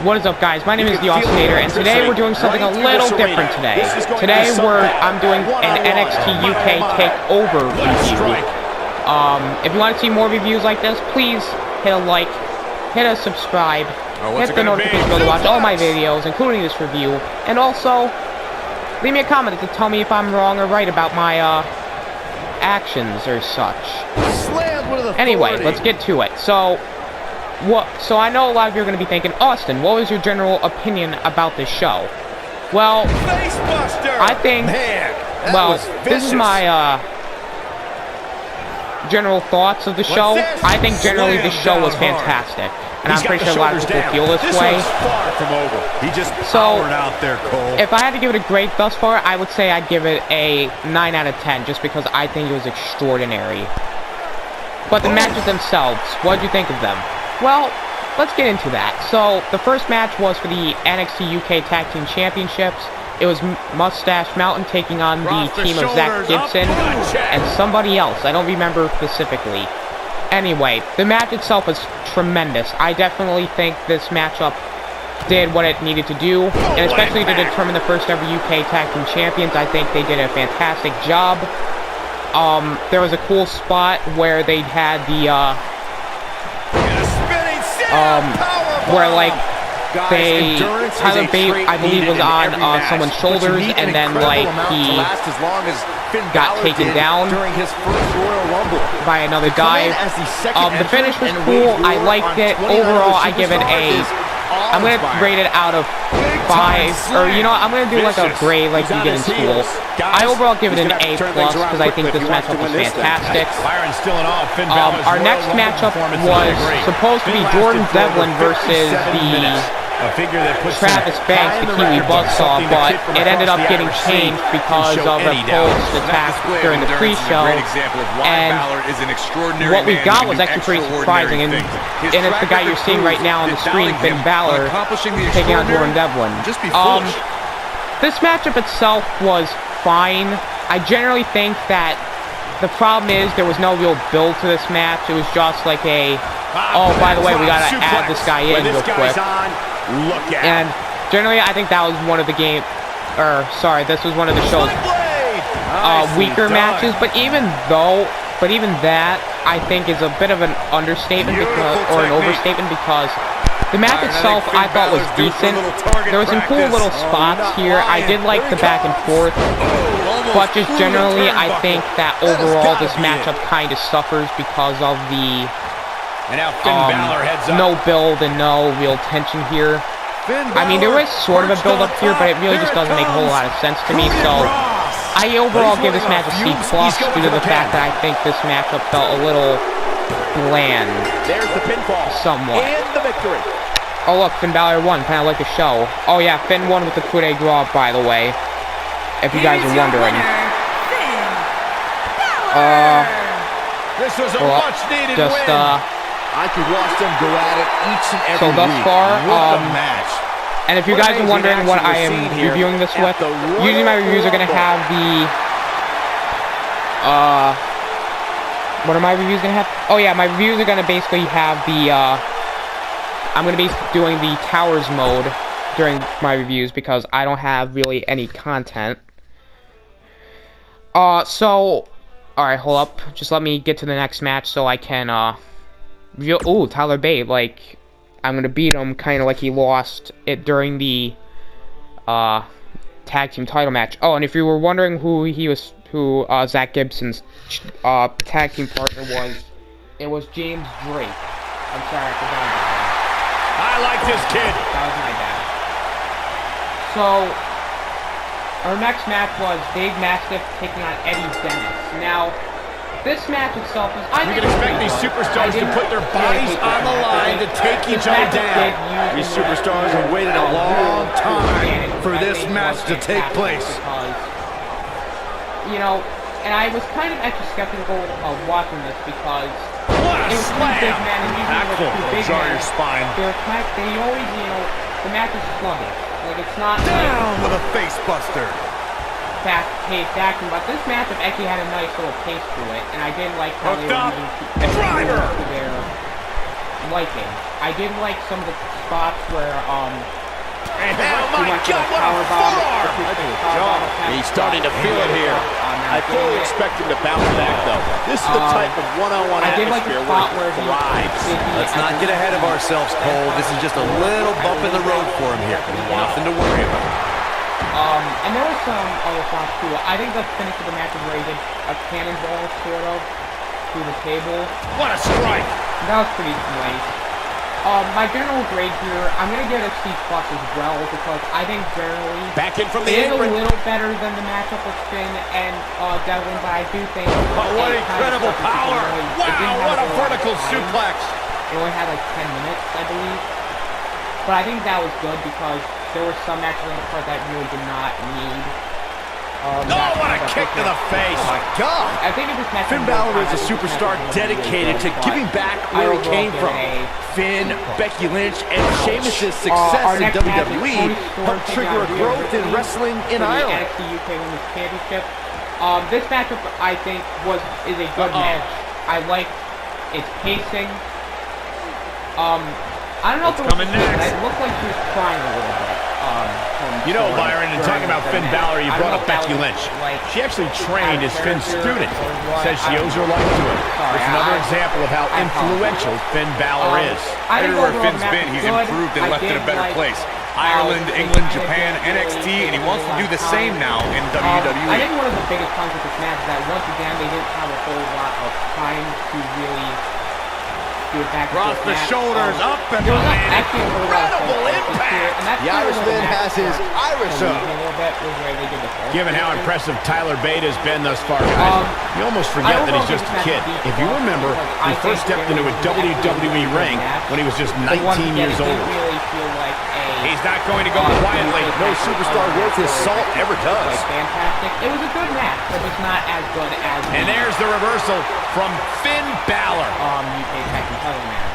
What is up, guys? My name is the Oscillator, and today we're doing something a little different today. Today I'm doing an NXT UK Takeover review. If you want to see more reviews like this, please hit a like, hit a subscribe, hit the notification bell to watch all my videos, including this review, and also leave me a comment to tell me if I'm wrong or right about my actions or such. Anyway, let's get to it. So I know a lot of you are going to be thinking, Austin, what was your general opinion about this show? Well, I think, this is my general thoughts of the show. I think generally this show was fantastic, and I'm pretty sure a lot of people feel this way. So, if I had to give it a grade thus far, I would say I'd give it a 9 out of 10, just because I think it was extraordinary. But the matches themselves, what did you think of them? Well, let's get into that. So, the first match was for the NXT UK Tag Team Championships. It was Mustache Mountain taking on the team of Zach Gibson and somebody else. I don't remember specifically. Anyway, the match itself was tremendous. I definitely think this matchup did what it needed to do, and especially to determine the first ever UK Tag Team Champions, I think they did a fantastic job. There was a cool spot where they had the, where, like, Tyler Bate, I believe, was on someone's shoulders, and then, like, he got taken down by another dive. The finish was cool. I liked it. Overall, I give it a... I'm going to rate it out of 5, or, you know, I'm going to do, like, a grade like you did in school. I overall give it an A+, because I think this matchup was fantastic. Our next matchup was supposed to be Jordan Devlin versus Travis Banks, the Kiwi Buzzsaw, but it ended up getting changed because of a post attack during the pre-show, and what we got was actually pretty surprising, and it's the guy you're seeing right now on the screen, Finn Balor, taking on Jordan Devlin. This matchup itself was fine. I generally think that the problem is there was no real build to this match. It was just like a, oh, by the way, we gotta add this guy in real quick. And generally, I think that was one of the this was one of the show's weaker matches. But even that, I think, is a bit of an understatement or an overstatement, because the match itself I thought was decent. There were some cool little spots here. I did like the back and forth, but just generally, I think that overall this matchup kind of suffers because of the no build and no real tension here. I mean, there was sort of a build up here, but it really just doesn't make a whole lot of sense to me. So I overall give this match a C+ due to the fact that I think this matchup felt a little bland. There's the pinfall. Somewhat. And the victory. Oh look, Finn Balor won, kind of like the show. Oh yeah, Finn won with the coup de grace, by the way, if you guys are wondering. This was a much needed win. I could watch them go at it each and every so thus week. far, match. and if you guys are wondering what I am reviewing this with, usually my reviews are going to have the, what are my reviews going to have? Oh yeah, my reviews are going to basically have the, I'm going to be doing the Towers mode during my reviews, because I don't have really any content. Alright, hold up, just let me get to the next match so I can, ooh, Tyler Bate, like, I'm gonna beat him kind of like he lost it during the tag team title match. Oh, and if you were wondering who Zach Gibson's tag team partner was, it was James Drake. I'm sorry, I forgot about that. I like this kid. That was my bad. So, our next match was Dave Mastiff taking on Eddie Dennis. Now, this match itself is... We can expect these superstars to put their bodies on the line to take each other down. These superstars have waited a long time for this match to take place. You know, and I was kind of actually skeptical of watching this, because it was three big men, and usually with two big men, your spine. They always, you know, the match is sluggish. Like, it's not down with a face buster. Fast-paced action, but this matchup actually had a nice little pace to it, and I did like how they were using to their liking. I did like some of the spots where God, what a forearm! He's starting to feel it here. I fully expect him to bounce back, though. This is the type of one-on-one atmosphere where he thrives. Let's not get ahead of ourselves, Cole. This is just a little bump in the road for him here. Nothing to worry about. And there was some other thoughts too. I think the finish of the match is where he did a cannonball, sort of, through the table. What a strike! That was pretty nice. My general grade here, I'm going to give it a C+ as well, because I think generally back in from the it is a apron. little better than the matchup with Finn and Devlin, but I do think... Oh, what incredible power! Wow, what a vertical suplex! It only had like 10 minutes, I believe. But I think that was good because there were some matches on the card that really did not need... Oh, what a kick to the face! Oh my God! I think this match Finn Balor is a superstar dedicated to giving back where he came from. Finn, Becky Lynch, and Sheamus' success in WWE helped trigger a growth in wrestling in Ireland. NXT UK Women's Championship. This matchup, I think, is a good match. I like its pacing. I don't know if it was coming next. It looked like she was trying a little bit. You know, Byron, and talking about Finn Balor, you brought up Becky Lynch. She actually trained as Finn's student. Says she owes her life to him. It's another example of how influential Finn Balor is. Everywhere Finn's been, he's improved and left in a better place. Ireland, England, Japan, NXT, and he wants to do the same now in WWE. I think one of the biggest problems with this match is that once again they didn't have a whole lot of time to really do it back. Across the shoulders, up and there was an actually a incredible impact. The Irishman has his Irish up. Given how impressive Tyler Bate has been thus far, guys, you almost forget that he's just a kid. If you remember, he first stepped into a WWE ring when he was just 19 years old. He's not going to go quietly. No superstar worth his salt ever does. Fantastic. It was a good match, but it's not as good as... And there's the reversal from Finn Balor. UK Takeover match.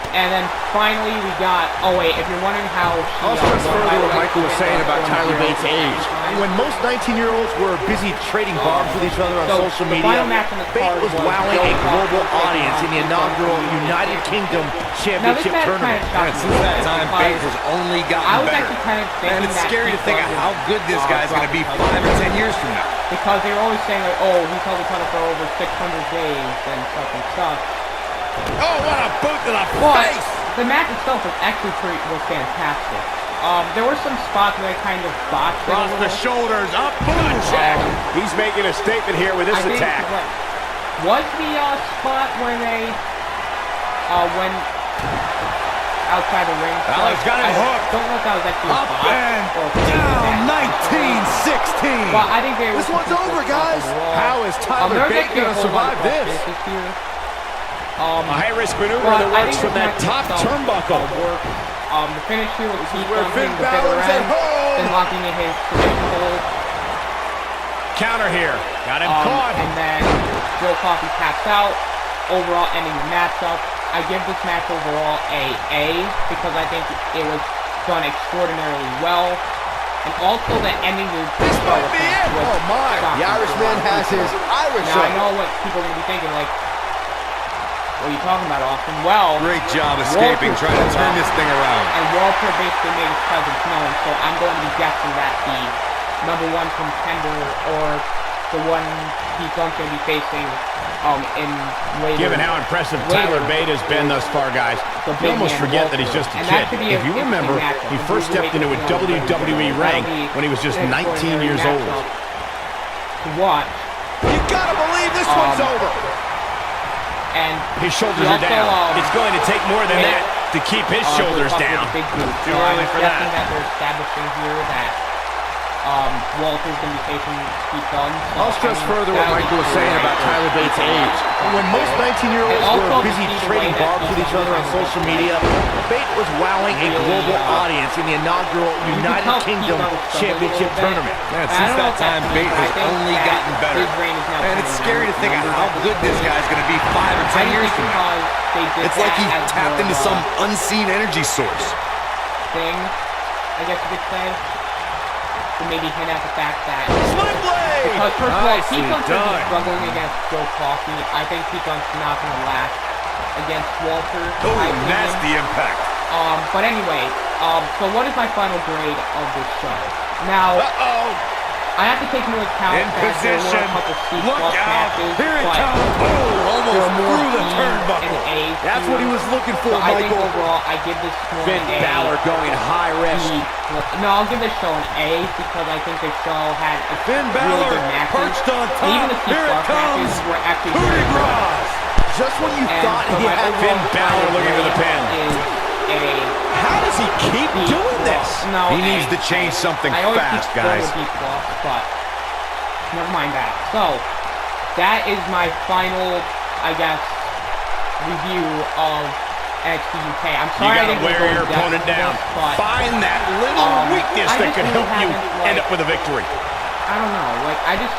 And then finally we got... Oh wait, if you're wondering how... I'll stress further what Michael was saying about Tyler Bates' age. When most 19-year-olds were busy trading bombs with each other on social media, Bate was wowing a global audience in the inaugural United Kingdom Championship tournament. And since that time, Bate has only gotten better. And it's scary to think of how good this guy's going to be 5 or 10 years from now. Because they were always saying, like, oh, he's held the title for over 600 days and stuff and stuff. Oh, what a boot to the face! The match itself was actually was fantastic. There were some spots where I kind of botched it. Across the shoulders, up, boom, check. He's making a statement here with this attack. Was the spot where they went outside the ring? Balor's got him hooked. Don't know if that was actually a spot. Up and down, 19-16. Well, I think this one's over, guys. How is Tyler Bate going to survive this? A high-risk maneuver that works from that top turnbuckle. The finish here was where Finn Balor's at home. Then locking in his submission hold. Counter here. Got him caught. And then Joe Coffey taps out. Overall ending the matchup. I give this match overall A because I think it was done extraordinarily well. And also the ending is... This might be it. Oh my. The Irishman has his Irish Now up. I know what people are going to be thinking, like, what are you talking about, Austin? Well... Great job escaping, trying to turn this thing around. And Walter basically made his presence known, so I'm going to be guessing that the #1 contender or the one he's going to be facing in later... Given how impressive Tyler Bate has been thus far, guys, you almost forget that he's just a kid. If you remember, he first stepped into a WWE ring when he was just 19 years old. To watch. You gotta believe this one's over. And his shoulders are down. It's going to take more than that to keep his shoulders down. Too early for that. They're establishing here that Walter's going to be facing Pete Dunne. I'll stress further what Michael was saying about Tyler Bates' age. When most 19-year-olds were busy trading bombs with each other on social media, Bate was wowing a global audience in the inaugural United Kingdom Championship tournament. And since that time, Bate has only gotten better. And it's scary to think of how good this guy's going to be 5 or 10 years from now. It's like he's tapped into some unseen energy source. I guess you could say. To maybe hint at the fact that... Slim blade! Because first of all, Pete Dunne's been struggling against Joe Coffey. I think Pete Dunne's not going to last against Walter. Oh, nasty impact. But anyway, So what is my final grade of this show? Now, I have to take into account that there were a couple C+ matches, but almost through the turnbuckle. That's what he was looking for, so I think Michael. overall, I give this one Finn Balor going high risk. No, I'll give this show an A because I think this show had a Finn really Balor good matches. perched on top. And even the C+ Here it comes. matches were actually Coup very de good. grace. Just when you And thought so he my had overall Finn Balor final looking for the grade pin. is a How does he keep B+. doing this? No, He needs A. to change something I always fast, keep going guys. with B+, but never mind that. So, that is my final, I guess, review of NXT UK. I'm You sorry I gotta didn't wear go your in depth opponent with down. this, but Find that little weakness I that just could really help you haven't, end up with a victory. I don't know, like, I just...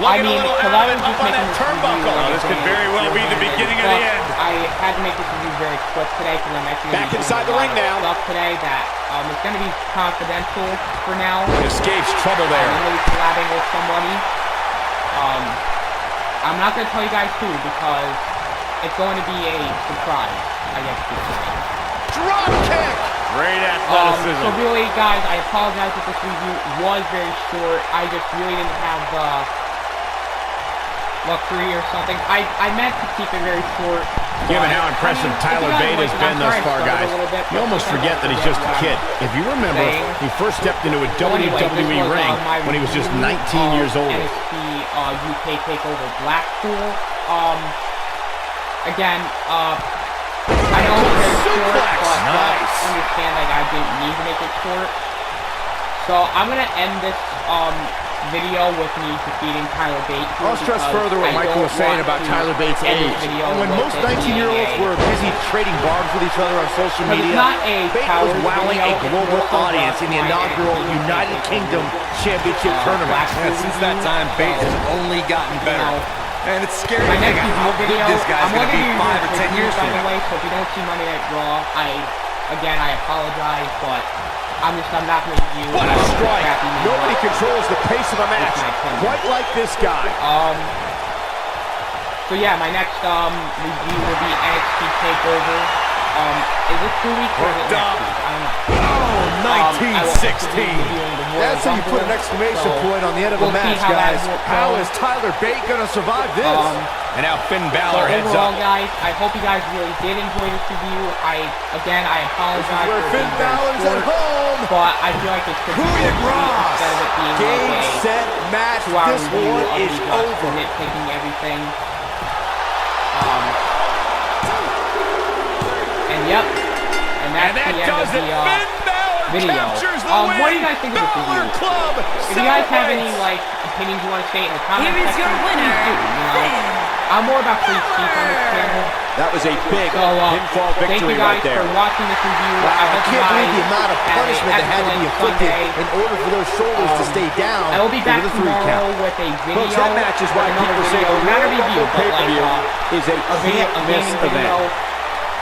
Looking a little because out I of was it just up on making that this turnbuckle. review, like, This could very well be the beginning of the but end. I had to make this review very quick today because I'm actually Back gonna be inside doing the a ring lot of now. stuff today that it's going to be confidential for now. Escapes trouble there. I'm going to be collabing with somebody. I'm not going to tell you guys who because it's going to be a surprise, I guess you could say. Drop kick. Great athleticism. So really, guys, I apologize if this review was very short. I just really didn't have the luxury or something. I meant to keep it very short. Given how impressive Tyler Bate has been thus far, guys, you almost forget that he's just a kid. If you remember, he first stepped into a WWE ring when he was just 19 years old. NXT UK Takeover Blackpool. Again, I know it's very short, but understand that I didn't need to make it short. So I'm gonna end this video with me defeating Tyler Bate. I'll stress further what Michael was saying about Tyler Bate's age. And when most 19-year-olds were busy trading barbs with each other on social media, Bate was wowing a global audience in the inaugural United Kingdom Championship Tournament. And since that time, Bate has only gotten better. And it's scary to think how good this guy's going to be 5 or 10 years from now. So if you don't see Monday Night Raw, I apologize, but I'm not going to review. What a strike! Nobody controls the pace of a match quite like this guy. So yeah, my next review will be NXT Takeover. Is it 2 weeks or is it next week? I don't know. Oh, 1916. That's how you put an exclamation point on the end of a match, guys. How is Tyler Bate going to survive this? And now Finn Balor heads overall, up. guys, I hope you guys really did enjoy this review. I apologize Where for Finn being very Balor's at short, home. but I feel like it should be Coup de grace. instead of it being Game, like a set, match. 2-hour This review one of is me just over. nitpicking everything. And yep, and that's the end of the video. What do you guys think of this review? If you guys have any opinions you want to say in the comment section, please do. I'm more about free speech on this channel. That was a big pinfall Thank victory you guys right there. for watching this review. I I hope you can't guys believe the amount of have punishment that had to be inflicted in order for those shoulders to stay down. I will be back with a 3 tomorrow count. with a video. Folks, that match is why another people say video, the not a Royal review, Rumble but pay-per-view is a can't-miss video. event.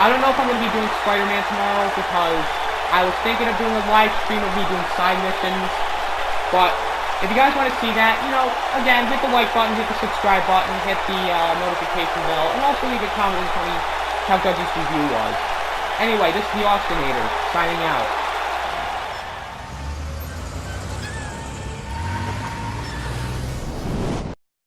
I don't know if I'm going to be doing Spider-Man tomorrow because I was thinking of doing a live stream of me doing side missions, but if you guys want to see that, again, hit the like button, hit the subscribe button, hit the notification bell, and also leave a comment and tell me how good this review was. Anyway, this is the Austinator, signing out.